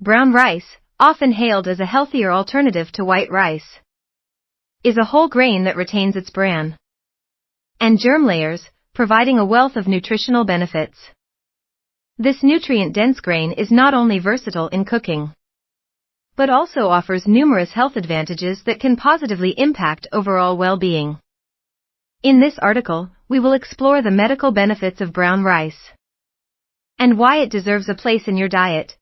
Brown rice, often hailed as a healthier alternative to white rice, is a whole grain that retains its bran and germ layers, providing a wealth of nutritional benefits. This nutrient-dense grain is not only versatile in cooking, but also offers numerous health advantages that can positively impact overall well-being. In this article, we will explore the medical benefits of brown rice and why it deserves a place in your diet.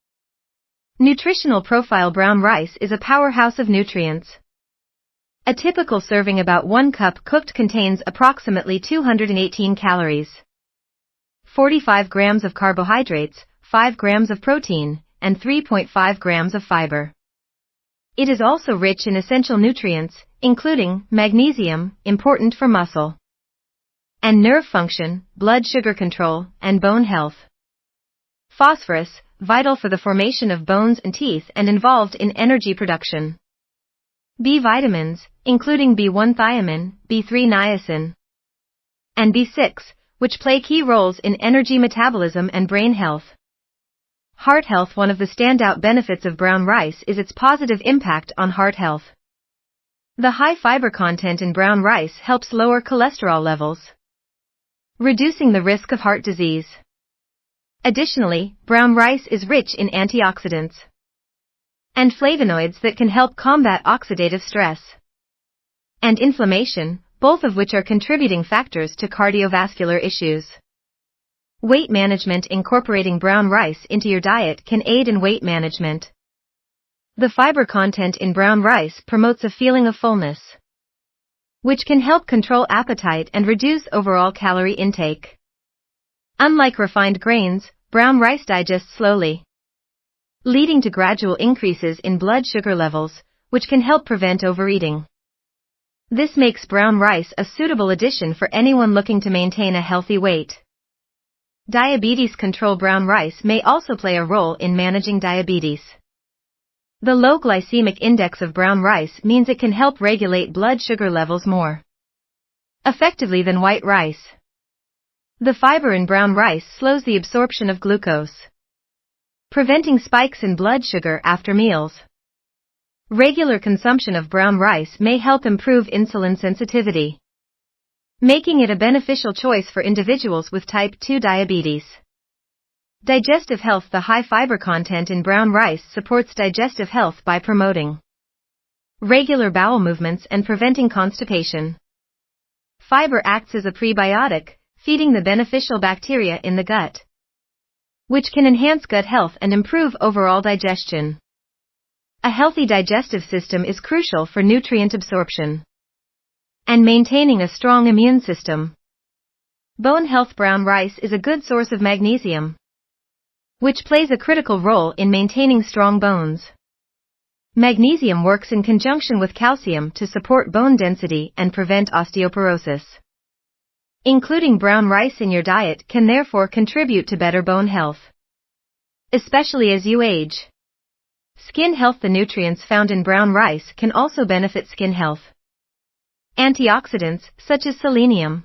Nutritional profile: brown rice is a powerhouse of nutrients. A typical serving, about 1 cup cooked, contains approximately 218 calories, 45 grams of carbohydrates, 5 grams of protein, and 3.5 grams of fiber. It is also rich in essential nutrients, including magnesium, important for muscle and nerve function, blood sugar control, and bone health. Phosphorus, vital for the formation of bones and teeth and involved in energy production. B vitamins, including B1 thiamine, B3 niacin, and B6, which play key roles in energy metabolism and brain health. Heart health: one of the standout benefits of brown rice is its positive impact on heart health. The high fiber content in brown rice helps lower cholesterol levels, reducing the risk of heart disease. Additionally, brown rice is rich in antioxidants and flavonoids that can help combat oxidative stress and inflammation, both of which are contributing factors to cardiovascular issues. Weight management: incorporating brown rice into your diet can aid in weight management. The fiber content in brown rice promotes a feeling of fullness, which can help control appetite and reduce overall calorie intake. Unlike refined grains, brown rice digests slowly, leading to gradual increases in blood sugar levels, which can help prevent overeating. This makes brown rice a suitable addition for anyone looking to maintain a healthy weight. Diabetes control: brown rice may also play a role in managing diabetes. The low glycemic index of brown rice means it can help regulate blood sugar levels more effectively than white rice. The fiber in brown rice slows the absorption of glucose, preventing spikes in blood sugar after meals. Regular consumption of brown rice may help improve insulin sensitivity, making it a beneficial choice for individuals with type 2 diabetes. Digestive health: the high fiber content in brown rice supports digestive health by promoting regular bowel movements and preventing constipation. Fiber acts as a prebiotic, feeding the beneficial bacteria in the gut, which can enhance gut health and improve overall digestion. A healthy digestive system is crucial for nutrient absorption and maintaining a strong immune system. Bone health: brown rice is a good source of magnesium, which plays a critical role in maintaining strong bones. Magnesium works in conjunction with calcium to support bone density and prevent osteoporosis. Including brown rice in your diet can therefore contribute to better bone health, especially as you age. Skin health: the nutrients found in brown rice can also benefit skin health. Antioxidants, such as selenium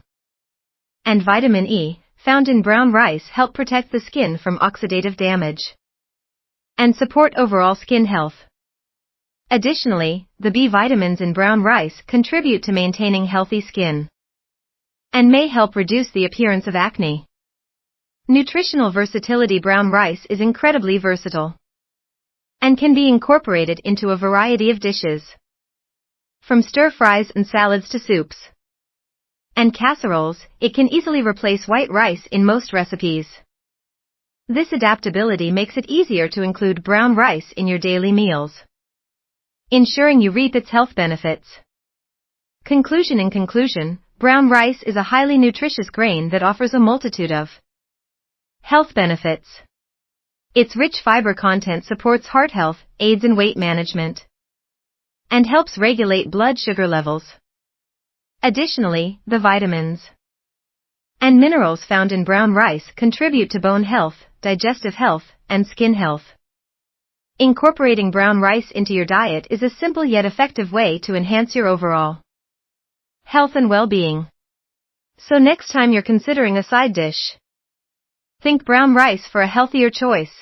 and vitamin E, found in brown rice help protect the skin from oxidative damage and support overall skin health. Additionally, the B vitamins in brown rice contribute to maintaining healthy skin and may help reduce the appearance of acne. Nutritional versatility: brown rice is incredibly versatile and can be incorporated into a variety of dishes, from stir-fries and salads to soups and casseroles. It can easily replace white rice in most recipes. This adaptability makes it easier to include brown rice in your daily meals, ensuring you reap its health benefits. Conclusion: in conclusion, brown rice is a highly nutritious grain that offers a multitude of health benefits. Its rich fiber content supports heart health, aids in weight management, and helps regulate blood sugar levels. Additionally, the vitamins and minerals found in brown rice contribute to bone health, digestive health, and skin health. Incorporating brown rice into your diet is a simple yet effective way to enhance your overall health and well-being. So next time you're considering a side dish, think brown rice for a healthier choice.